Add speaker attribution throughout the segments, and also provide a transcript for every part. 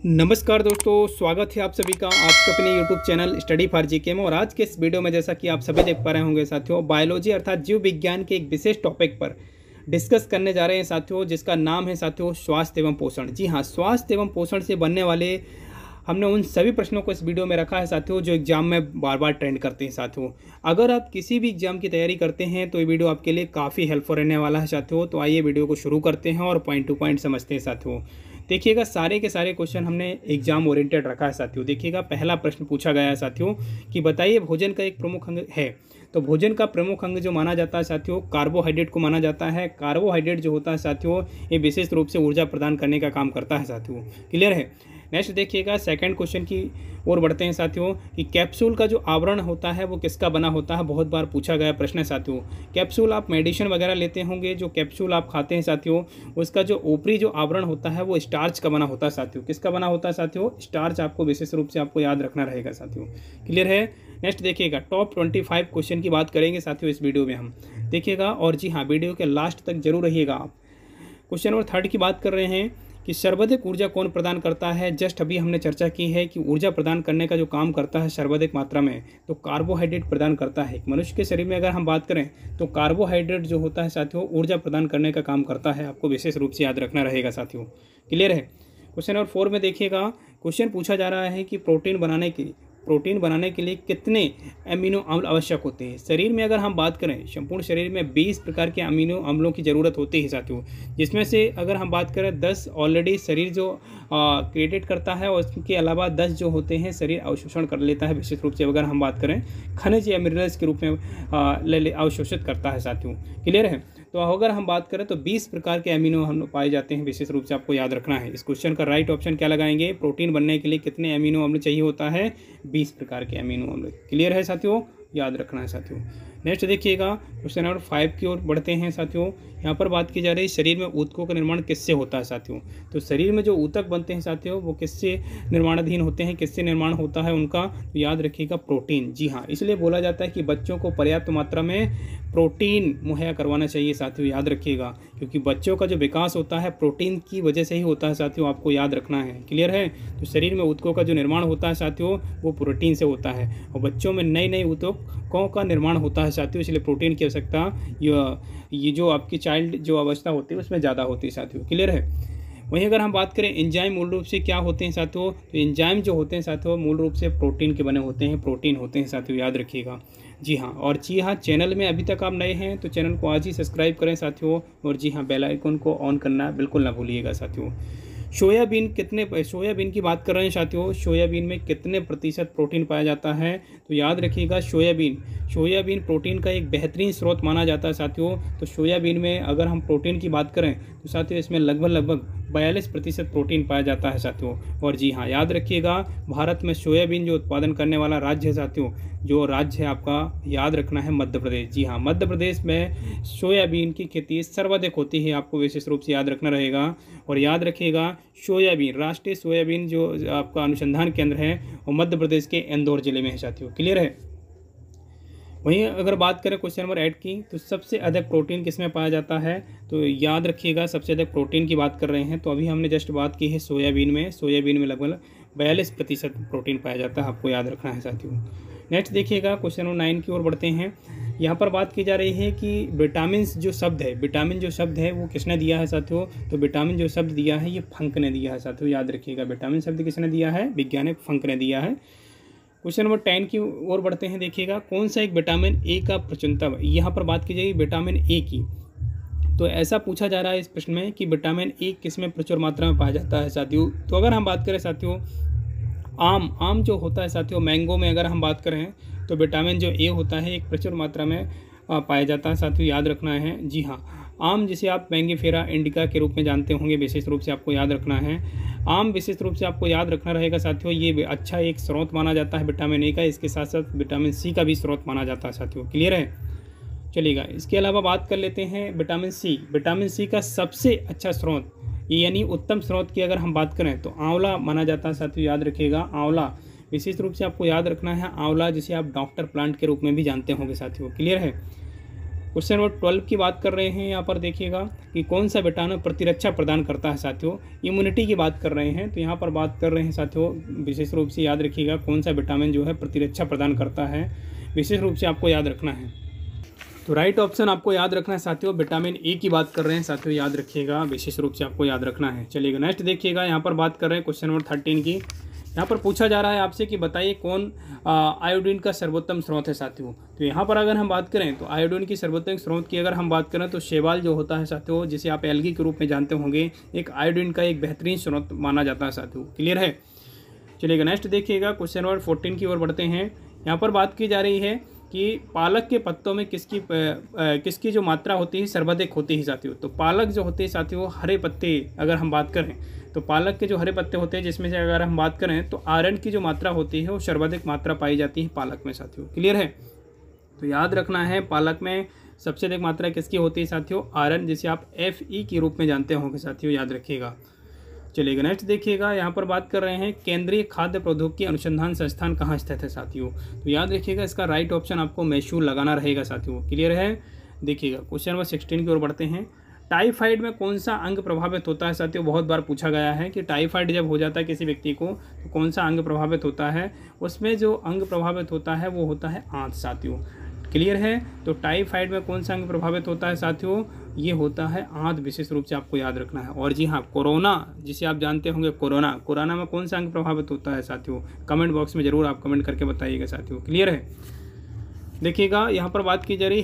Speaker 1: नमस्कार दोस्तों, स्वागत है आप सभी का आपके अपने YouTube channel study for GK में। और आज के इस वीडियो में जैसा कि आप सभी देख पा रहे होंगे साथियों, बायोलॉजी अर्थात जीव विज्ञान के एक विशेष टॉपिक पर डिस्कस करने जा रहे हैं साथियों, जिसका नाम है साथियों स्वास्थ्य एवं पोषण। जी हाँ, स्वास्थ्य एवं पोषण से बनने वाले हमने उन सभी प्रश्नों को इस वीडियो में रखा है साथियों, जो एग्जाम में बार बार ट्रेंड करते हैं साथियों। अगर आप किसी भी एग्जाम की तैयारी करते हैं तो ये वीडियो आपके लिए काफ़ी हेल्पफुल रहने वाला है साथियों। तो आइए वीडियो को शुरू करते हैं और पॉइंट टू पॉइंट समझते हैं साथियों। देखिएगा, सारे के सारे क्वेश्चन हमने एग्जाम ओरिएंटेड रखा है साथियों। देखिएगा, पहला प्रश्न पूछा गया है साथियों कि बताइए भोजन का एक प्रमुख अंग है। तो भोजन का प्रमुख अंग जो माना जाता है साथियों, कार्बोहाइड्रेट को माना जाता है। कार्बोहाइड्रेट जो होता है साथियों, ये विशेष रूप से ऊर्जा प्रदान करने का काम करता है साथियों। क्लियर है। नेक्स्ट देखिएगा, सेकंड क्वेश्चन की ओर बढ़ते हैं साथियों कि कैप्सूल का जो आवरण होता है वो किसका बना होता है। बहुत बार पूछा गया प्रश्न है साथियों। कैप्सूल आप मेडिसिन वगैरह लेते होंगे, जो कैप्सूल आप खाते हैं साथियों, उसका जो ऊपरी जो आवरण होता है वो स्टार्च का बना होता है साथियों। किसका बना होता है साथियों? स्टार्च। आपको विशेष रूप से आपको याद रखना रहेगा साथियों। क्लियर है। नेक्स्ट देखिएगा, टॉप 25 क्वेश्चन की बात करेंगे साथियों इस वीडियो में हम। देखिएगा, और जी हाँ, वीडियो के लास्ट तक जरूर रहिएगा आप। क्वेश्चन नंबर 3 की बात कर रहे हैं कि सर्वाधिक ऊर्जा कौन प्रदान करता है। जस्ट अभी हमने चर्चा की है कि ऊर्जा प्रदान करने का जो काम करता है सर्वाधिक मात्रा में, तो कार्बोहाइड्रेट प्रदान करता है। मनुष्य के शरीर में अगर हम बात करें तो कार्बोहाइड्रेट जो होता है साथियों, ऊर्जा प्रदान करने का काम करता है। आपको विशेष रूप से याद रखना रहेगा साथियों। क्लियर है। क्वेश्चन नंबर 4 में देखिएगा, क्वेश्चन पूछा जा रहा है कि प्रोटीन बनाने के लिए कितने अमीनो अम्ल आवश्यक होते हैं। शरीर में अगर हम बात करें, संपूर्ण शरीर में 20 प्रकार के अमीनो अम्लों की ज़रूरत होती है साथियों, जिसमें से अगर हम बात करें 10 ऑलरेडी शरीर जो क्रिएटेड करता है, और उसके अलावा 10 जो होते हैं शरीर अवशोषण कर लेता है। विशेष रूप से अगर हम बात करें खनिज या मिनरल्स के रूप में अवशोषित करता है साथियों। क्लियर है। तो अगर हम बात करें तो 20 प्रकार के अमीनो अम्ल पाए जाते हैं। विशेष रूप से आपको याद रखना है। इस क्वेश्चन का राइट ऑप्शन क्या लगाएंगे? प्रोटीन बनने के लिए कितने अमीनो अम्ल चाहिए होता है? 20 प्रकार के अमीनो अम्ल। क्लियर है साथियों, याद रखना है साथियों। नेक्स्ट देखिएगा, क्वेश्चन नंबर 5 की ओर बढ़ते हैं साथियों। यहाँ पर बात की जा रही है शरीर में ऊतकों का निर्माण किससे होता है साथियों। तो शरीर में जो ऊतक बनते हैं साथियों, वो किससे निर्माणाधीन होते हैं, किससे निर्माण होता है उनका? तो याद रखिएगा, प्रोटीन। जी हाँ, इसलिए बोला जाता है कि बच्चों को पर्याप्त मात्रा में प्रोटीन मुहैया करवाना चाहिए साथियों। याद रखिएगा, क्योंकि बच्चों का जो विकास होता है प्रोटीन की वजह से ही होता है साथियों। आपको याद रखना है। क्लियर है। तो शरीर में ऊतकों का जो निर्माण होता है साथियों, वो प्रोटीन से होता है, और बच्चों में नई नई ऊतकों का निर्माण होता है साथियों। इसलिए प्रोटीन की आवश्यकता ये जो आपकी चाइल्ड जो अवस्था होती है उसमें ज़्यादा होती है साथियों। क्लियर है। वहीं अगर हम बात करें एंजाइम मूल रूप से क्या होते हैं साथियों, तो एंजाइम जो होते हैं साथियों मूल रूप से प्रोटीन के बने होते हैं, प्रोटीन होते हैं साथियों। याद रखिएगा। जी हाँ, और जी हाँ, चैनल में अभी तक आप नए हैं तो चैनल को आज ही सब्सक्राइब करें साथियों। और जी हाँ, बेल आइकन को ऑन करना बिल्कुल ना भूलिएगा साथियों। सोयाबीन की बात कर रहे हैं साथियों। सोयाबीन में कितने प्रतिशत प्रोटीन पाया जाता है? तो याद रखिएगा, सोयाबीन प्रोटीन का एक बेहतरीन स्रोत माना जाता है साथियों। तो सोयाबीन में अगर हम प्रोटीन की बात करें तो साथियों इसमें लगभग 42% प्रोटीन पाया जाता है साथियों। और जी हाँ, याद रखिएगा, भारत में सोयाबीन जो उत्पादन करने वाला राज्य है साथियों, जो राज्य है आपका याद रखना है मध्य प्रदेश। जी हाँ, मध्य प्रदेश में सोयाबीन की खेती सर्वाधिक होती है। आपको विशेष रूप से याद रखना रहेगा। और याद रखिएगा, सोयाबीन राष्ट्रीय सोयाबीन जो आपका अनुसंधान केंद्र है वो मध्य प्रदेश के इंदौर जिले में है साथियों। क्लियर है। वहीं अगर बात करें क्वेश्चन नंबर 8 की, तो सबसे अधिक प्रोटीन किसमें पाया जाता है? तो याद रखिएगा, सबसे अधिक प्रोटीन की बात कर रहे हैं तो अभी हमने जस्ट बात की है सोयाबीन में लगभग 42% प्रोटीन पाया जाता है। आपको याद रखना है साथियों। नेक्स्ट देखिएगा, क्वेश्चन नंबर 9 की ओर बढ़ते हैं। यहाँ पर बात की जा रही है कि विटामिन जो शब्द है वो किसने दिया है साथियों। तो विटामिन जो शब्द दिया है ये फंक ने दिया है साथियों। याद रखिएगा, विटामिन शब्द किसने दिया है? वैज्ञानिक फंक ने दिया है। क्वेश्चन नंबर 10 की ओर बढ़ते हैं। देखिएगा, कौन सा एक विटामिन ए का प्रचुरता? यहाँ पर बात की जाएगी विटामिन ए की। तो ऐसा पूछा जा रहा है इस प्रश्न में कि विटामिन ए किसमें प्रचुर मात्रा में पाया जाता है साथियों। तो अगर हम बात करें साथियों, आम जो होता है साथियों, मैंगो में अगर हम बात करें तो विटामिन जो ए होता है एक प्रचुर मात्रा में पाया जाता है साथियों। याद रखना है। जी हाँ, आम जिसे आप मैंगीफेरा इंडिका के रूप में जानते होंगे, विशेष रूप से आपको याद रखना है। आम विशेष रूप से आपको याद रखना रहेगा साथियों, ये अच्छा एक स्रोत माना जाता है विटामिन ए का। इसके साथ साथ विटामिन सी का भी स्रोत माना जाता है साथियों। क्लियर है। चलिएगा, इसके अलावा बात कर लेते हैं विटामिन सी का सबसे अच्छा स्रोत यानी उत्तम स्रोत की अगर हम बात करें तो आंवला माना जाता है साथियों। याद रखिएगा, आंवला विशेष रूप से आपको याद रखना है। आंवला जिसे आप डॉक्टर प्लांट के रूप में भी जानते होंगे साथियों। क्लियर है। क्वेश्चन नंबर 12 की बात कर रहे हैं। यहाँ पर देखिएगा कि कौन सा विटामिन प्रतिरक्षा प्रदान करता है साथियों, इम्यूनिटी की बात कर रहे हैं। तो यहाँ पर बात कर रहे हैं साथियों, विशेष रूप से याद रखिएगा कौन सा विटामिन जो है प्रतिरक्षा प्रदान करता है, विशेष रूप से आपको याद रखना है। तो राइट ऑप्शन आपको याद रखना है साथियों, विटामिन ए की बात कर रहे हैं साथियों, याद रखिएगा, विशेष रूप से आपको याद रखना है। चलिएगा नेक्स्ट देखिएगा, यहाँ पर बात कर रहे हैं क्वेश्चन नंबर 13 की। यहाँ पर पूछा जा रहा है आपसे कि बताइए कौन आयोडीन का सर्वोत्तम स्रोत है साथियों। तो यहाँ पर अगर हम बात करें तो आयोडीन की सर्वोत्तम स्रोत की अगर हम बात करें तो शैवाल जो होता है साथियों, जिसे आप एल्गी के रूप में जानते होंगे, एक आयोडीन का एक बेहतरीन स्रोत माना जाता है साथियों। क्लियर है। चलिएगा नेक्स्ट देखिएगा, क्वेश्चन नंबर 14 की ओर बढ़ते हैं। यहाँ पर बात की जा रही है कि पालक के पत्तों में किसकी जो मात्रा होती है सर्वाधिक होती है साथियों। तो पालक जो होते हैं साथियों, हरे पत्ते अगर हम बात करें तो पालक के जो हरे पत्ते होते हैं, जिसमें से अगर हम बात करें तो आयरन की जो मात्रा होती है वो सर्वाधिक मात्रा पाई जाती है पालक में साथियों। क्लियर है। तो याद रखना है पालक में सबसे अधिक मात्रा किसकी होती है साथियों, आयरन, जिसे आप Fe के रूप में जानते होंगे साथियों, याद रखिएगा। चलिएगा नेक्स्ट देखिएगा, यहाँ पर बात कर रहे हैं केंद्रीय खाद्य प्रौद्योगिकी अनुसंधान संस्थान कहाँ स्थित है साथियों। तो याद रखिएगा इसका राइट ऑप्शन आपको मैसूर लगाना रहेगा साथियों। क्लियर है। देखिएगा क्वेश्चन नंबर 16 की ओर बढ़ते हैं। टाइफाइड में कौन सा अंग प्रभावित होता है साथियों, बहुत बार पूछा गया है कि टाइफाइड जब हो जाता है किसी व्यक्ति को तो कौन सा अंग प्रभावित होता है। उसमें जो अंग प्रभावित होता है वो होता है आंत साथियों। क्लियर है। तो टाइफाइड में कौन सा अंग प्रभावित होता है साथियों, ये होता है आंत, विशेष रूप से आपको याद रखना है। और जी हाँ, कोरोना जिसे आप जानते होंगे, कोरोना में कौन सा अंग प्रभावित होता है साथियों, कमेंट बॉक्स में जरूर आप कमेंट करके बताइएगा साथियों। क्लियर है। देखिएगा यहाँ पर बात की जा रही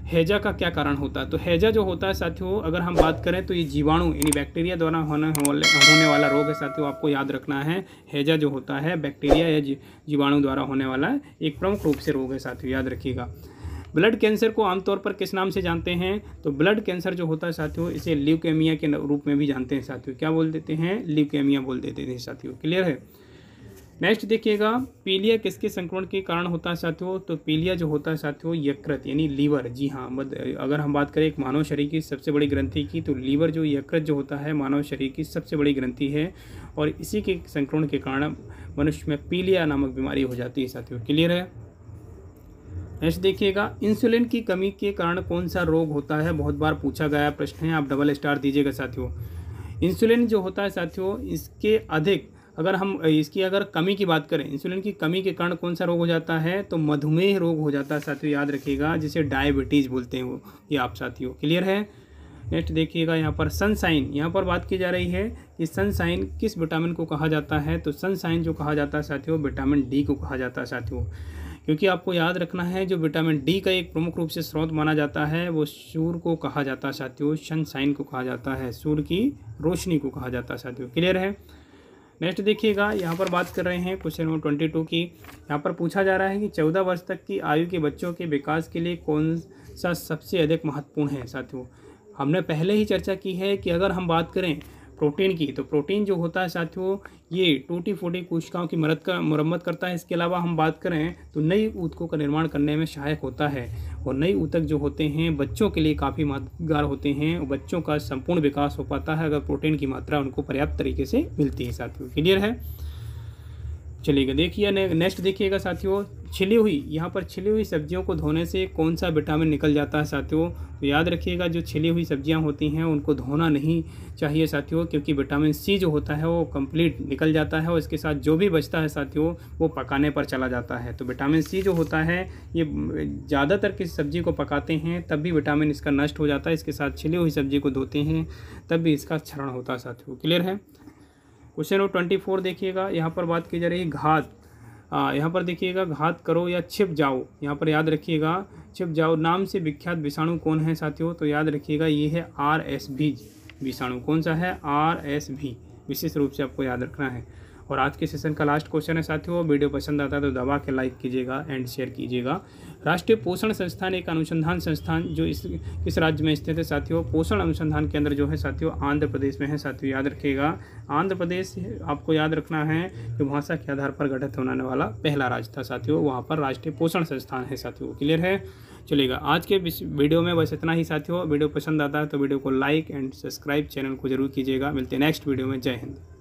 Speaker 1: हैजा का क्या कारण होता है। तो हैजा जो होता है साथियों, अगर हम बात करें तो ये जीवाणु यानी बैक्टीरिया द्वारा होने वाला रोग है साथियों, आपको याद रखना है। हैजा जो होता है बैक्टीरिया या जीवाणु द्वारा होने वाला एक प्रमुख रूप से रोग है साथियों, याद रखिएगा। ब्लड कैंसर को आमतौर पर किस नाम से जानते हैं। तो ब्लड कैंसर जो होता है साथियों, इसे ल्यूकेमिया के रूप में भी जानते हैं साथियों। क्या बोल देते हैं, ल्यूकेमिया बोल देते हैं साथियों। क्लियर है। नेक्स्ट देखिएगा, पीलिया किसके संक्रमण के कारण होता है साथियों। तो पीलिया जो होता है साथियों यकृत यानी लीवर, जी हाँ, अगर हम बात करें एक मानव शरीर की सबसे बड़ी ग्रंथि की, तो लीवर जो यकृत जो होता है मानव शरीर की सबसे बड़ी ग्रंथि है, और इसी के संक्रमण के कारण मनुष्य में पीलिया नामक बीमारी हो जाती है साथियों। क्लियर है। नेक्स्ट देखिएगा, इंसुलिन की कमी के कारण कौन सा रोग होता है, बहुत बार पूछा गया प्रश्न है, आप डबल स्टार दीजिएगा साथियों। इंसुलिन जो होता है साथियों, इसकी अगर कमी की बात करें, इंसुलिन की कमी के कारण कौन सा रोग हो जाता है, तो मधुमेह रोग हो जाता है साथियों, याद रखिएगा, जिसे डायबिटीज़ बोलते हैं वो, ये आप साथियों। क्लियर है। नेक्स्ट देखिएगा, यहाँ पर सनसाइन, यहाँ पर बात की जा रही है कि सनसाइन किस विटामिन को कहा जाता है। तो सनसाइन जो कहा जाता है साथियों, विटामिन डी को कहा जाता है साथियों, क्योंकि आपको याद रखना है जो विटामिन डी का एक प्रमुख रूप से स्रोत माना जाता है वो सूर्य को कहा जाता है साथियों, सनसाइन को कहा जाता है, सूर्य की रोशनी को कहा जाता है साथियों। क्लियर है। नेक्स्ट देखिएगा, यहाँ पर बात कर रहे हैं क्वेश्चन नंबर 22 की। यहाँ पर पूछा जा रहा है कि 14 वर्ष तक की आयु के बच्चों के विकास के लिए कौन सा सबसे अधिक महत्वपूर्ण है साथियों। हमने पहले ही चर्चा की है कि अगर हम बात करें प्रोटीन की, तो प्रोटीन जो होता है साथियों ये टूटी फूटी कोशिकाओं की मरम्मत करता है। इसके अलावा हम बात करें तो नई ऊतकों का निर्माण करने में सहायक होता है, और नई ऊतक जो होते हैं बच्चों के लिए काफ़ी मददगार होते हैं, और बच्चों का संपूर्ण विकास हो पाता है अगर प्रोटीन की मात्रा उनको पर्याप्त तरीके से मिलती है साथियों। क्लियर है। चलिएगा देखिए नेक्स्ट देखिएगा साथियों, यहाँ पर छिली हुई सब्जियों को धोने से कौन सा विटामिन निकल जाता है साथियों। तो याद रखिएगा जो छिली हुई सब्जियां होती हैं उनको धोना नहीं चाहिए साथियों, क्योंकि विटामिन सी जो होता है वो कंप्लीट निकल जाता है, और इसके साथ जो भी बचता है साथियों वो पकाने पर चला जाता है। तो विटामिन सी जो होता है ये ज़्यादातर किसी सब्जी को पकाते हैं तब भी विटामिन इसका नष्ट हो जाता है, इसके साथ छिली हुई सब्जी को धोते हैं तब भी इसका क्षरण होता है साथियों। क्लियर है। क्वेश्चन नंबर 24 देखिएगा, यहाँ पर बात की जा रही है घात। यहाँ पर देखिएगा, घात करो या छिप जाओ, यहाँ पर याद रखिएगा छिप जाओ नाम से विख्यात विषाणु कौन है साथियों। तो याद रखिएगा ये है RSV विषाणु। कौन सा है, RSV, विशेष रूप से आपको याद रखना है। और आज के सेशन का लास्ट क्वेश्चन है साथियों, वीडियो पसंद आता है तो दबा के लाइक कीजिएगा एंड शेयर कीजिएगा। राष्ट्रीय पोषण संस्थान एक अनुसंधान संस्थान जो किस राज्य में स्थित है साथियों। पोषण अनुसंधान केंद्र जो है साथियों आंध्र प्रदेश में है साथियों, याद रखिएगा। आंध्र प्रदेश आपको याद रखना है कि भाषा के आधार पर गठित होने वाला पहला राज्य था साथियों, वहाँ पर राष्ट्रीय पोषण संस्थान है साथियों। क्लियर है। चलिएगा आज के वीडियो में बस इतना ही साथियों। वीडियो पसंद आता है तो वीडियो को लाइक एंड सब्सक्राइब चैनल को जरूर कीजिएगा। मिलते हैं नेक्स्ट वीडियो में। जय हिंद।